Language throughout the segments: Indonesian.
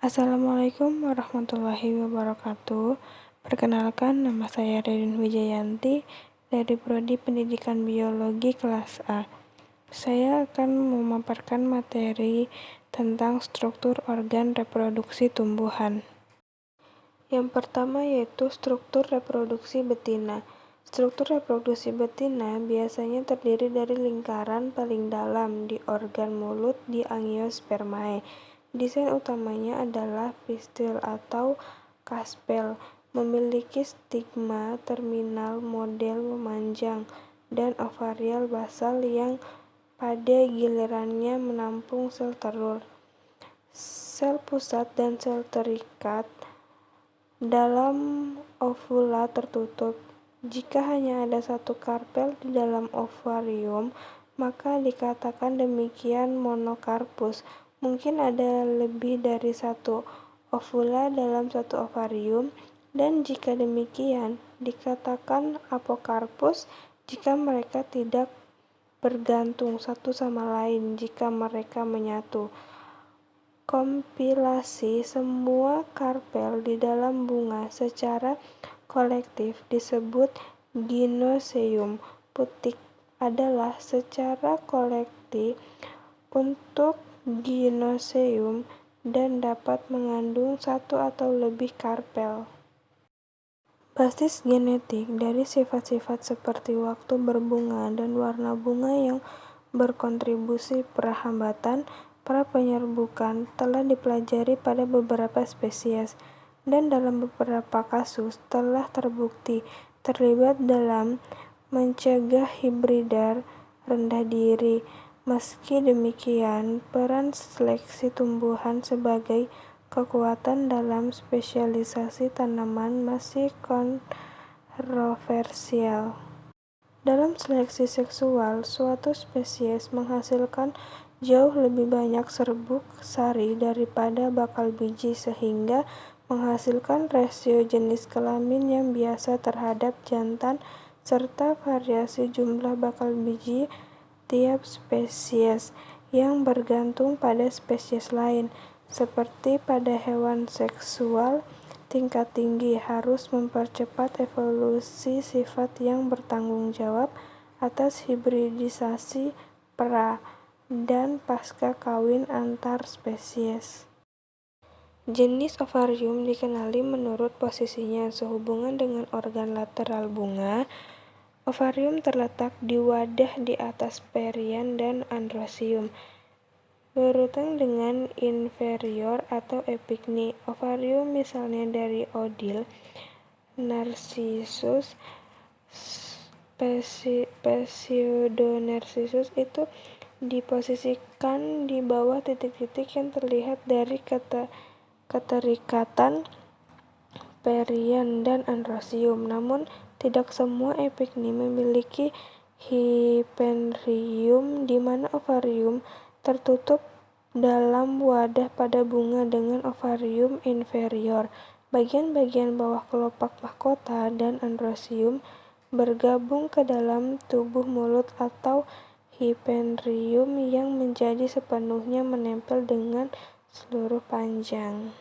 Assalamualaikum warahmatullahi wabarakatuh. Perkenalkan, nama saya Ririn Wijayanti dari Prodi Pendidikan Biologi kelas A. Saya akan memaparkan materi tentang struktur organ reproduksi tumbuhan. Yang pertama yaitu struktur reproduksi betina. Struktur reproduksi betina biasanya terdiri dari lingkaran paling dalam di organ mulut di Angiospermae. Desain utamanya adalah pistil atau kaspel, memiliki stigma terminal model memanjang, dan ovarial basal yang pada gilirannya menampung sel telur, sel pusat, dan sel terikat dalam ovula tertutup. Jika hanya ada satu karpel di dalam ovarium, maka dikatakan demikian monokarpus. Mungkin ada lebih dari satu ovula dalam satu ovarium, dan jika demikian, dikatakan apokarpus jika mereka tidak bergantung satu sama lain jika mereka menyatu. Kompilasi semua karpel di dalam bunga secara kolektif disebut ginoseum. Putik adalah secara kolektif untuk ginoseum dan dapat mengandung satu atau lebih karpel. Basis genetik dari sifat-sifat seperti waktu berbunga dan warna bunga yang berkontribusi perhambatan prapenyerbukan telah dipelajari pada beberapa spesies, dan dalam beberapa kasus telah terbukti terlibat dalam mencegah hibrida rendah diri. Meski demikian, peran seleksi tumbuhan sebagai kekuatan dalam spesialisasi tanaman masih kontroversial. Dalam seleksi seksual, suatu spesies menghasilkan jauh lebih banyak serbuk sari daripada bakal biji sehingga menghasilkan rasio jenis kelamin yang biasa terhadap jantan serta variasi jumlah bakal biji tiap spesies yang bergantung pada spesies lain. Seperti pada hewan seksual tingkat tinggi harus mempercepat evolusi sifat yang bertanggung jawab atas hibridisasi pra dan pasca kawin antar spesies. Jenis ovarium dikenali menurut posisinya sehubungan dengan organ lateral bunga. Ovarium terletak di wadah di atas perian dan androsium, berurutan dengan inferior atau epigni. Ovarium misalnya dari Odil, Narcissus, Pseudonarcissus itu diposisikan di bawah titik-titik yang terlihat dari keterikatan perian dan androsium. Namun, tidak semua epigni memiliki hyperium, di mana ovarium tertutup dalam wadah pada bunga dengan ovarium inferior. Bagian-bagian bawah kelopak mahkota dan androsium bergabung ke dalam tubuh mulut atau hyperium yang menjadi sepenuhnya menempel dengan seluruh panjang.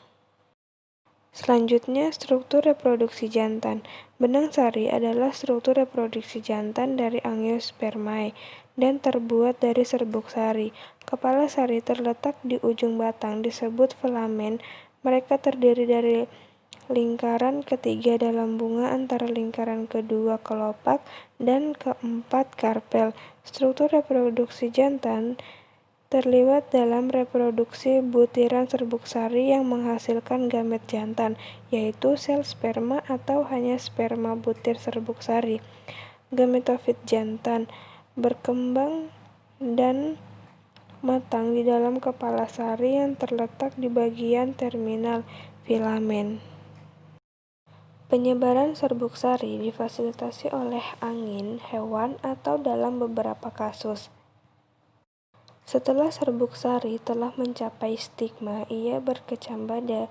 Selanjutnya, struktur reproduksi jantan. Benang sari adalah struktur reproduksi jantan dari Angiospermae dan terbuat dari serbuk sari. Kepala sari terletak di ujung batang, disebut filamen. Mereka terdiri dari lingkaran ketiga dalam bunga antara lingkaran kedua kelopak dan keempat karpel. Struktur reproduksi jantan terlibat dalam reproduksi butiran serbuk sari yang menghasilkan gamet jantan, yaitu sel sperma atau hanya sperma butir serbuk sari. Gametofit jantan berkembang dan matang di dalam kepala sari yang terletak di bagian terminal filamen. Penyebaran serbuk sari difasilitasi oleh angin, hewan, atau dalam beberapa kasus. Setelah serbuk sari telah mencapai stigma, ia berkecambah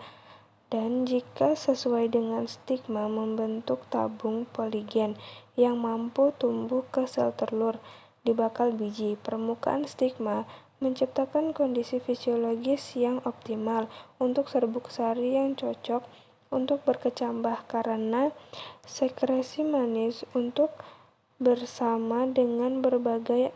dan jika sesuai dengan stigma membentuk tabung poligen yang mampu tumbuh ke sel telur di bakal biji. Permukaan stigma menciptakan kondisi fisiologis yang optimal untuk serbuk sari yang cocok untuk berkecambah karena sekresi manis untuk bersama dengan berbagai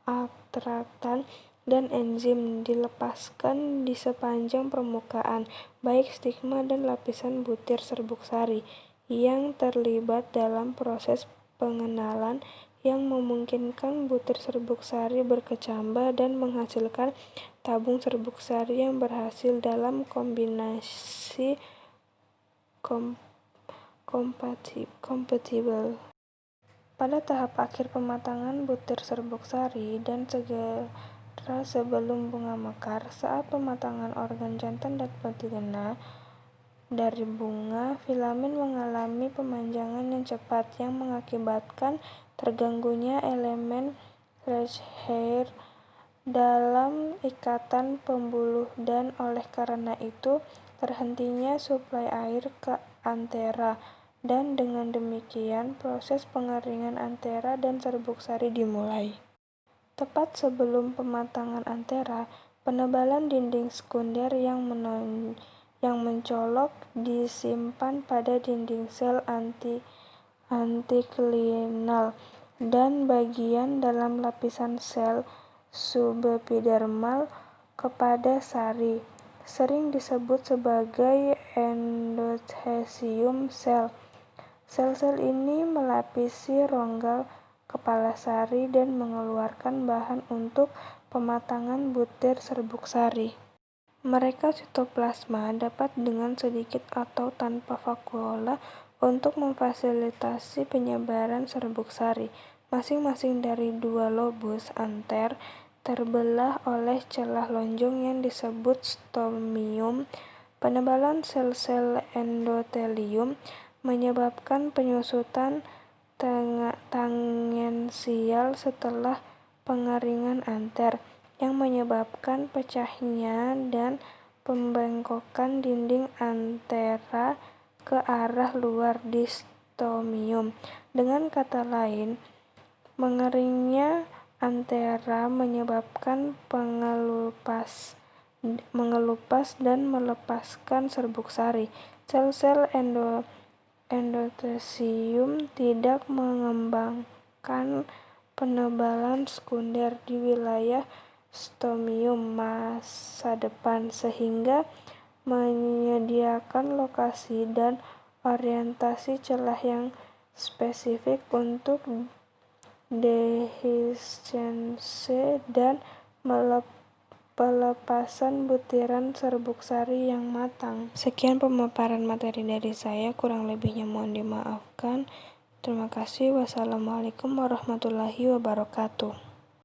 atratan dan enzim dilepaskan di sepanjang permukaan, baik stigma dan lapisan butir serbuk sari, yang terlibat dalam proses pengenalan yang memungkinkan butir serbuk sari berkecambah dan menghasilkan tabung serbuk sari yang berhasil dalam kombinasi kompatibel. Pada tahap akhir pematangan butir serbuk sari dan segera sebelum bunga mekar, saat pematangan organ jantan dan betina dari bunga, filamen mengalami pemanjangan yang cepat yang mengakibatkan terganggunya elemen Reschreier dalam ikatan pembuluh dan oleh karena itu terhentinya suplai air ke antera, dan dengan demikian proses pengeringan antera dan serbuk sari dimulai. Tepat sebelum pematangan antera, penebalan dinding sekunder yang mencolok disimpan pada dinding sel antiklinal dan bagian dalam lapisan sel subepidermal kepada sari, sering disebut sebagai endothelium sel. Sel-sel ini melapisi rongga kepala sari dan mengeluarkan bahan untuk pematangan butir serbuk sari. Mereka sitoplasma dapat dengan sedikit atau tanpa vakuola untuk memfasilitasi penyebaran serbuk sari. Masing-masing dari dua lobus anter terbelah oleh celah lonjong yang disebut stomium. Penebalan sel-sel endotelium menyebabkan penyusutan tangensial setelah pengeringan anter, yang menyebabkan pecahnya dan pembengkokan dinding antera ke arah luar di stomium. Dengan kata lain, mengeringnya antera menyebabkan mengelupas dan melepaskan serbuk sari. Sel-sel endothelium tidak mengembangkan penebalan sekunder di wilayah stomium masa depan, sehingga menyediakan lokasi dan orientasi celah yang spesifik untuk dehiscence dan pelepasan butiran serbuk sari yang matang. Sekian pemaparan materi dari saya, kurang lebihnya mohon dimaafkan. Terima kasih. Wassalamualaikum warahmatullahi wabarakatuh.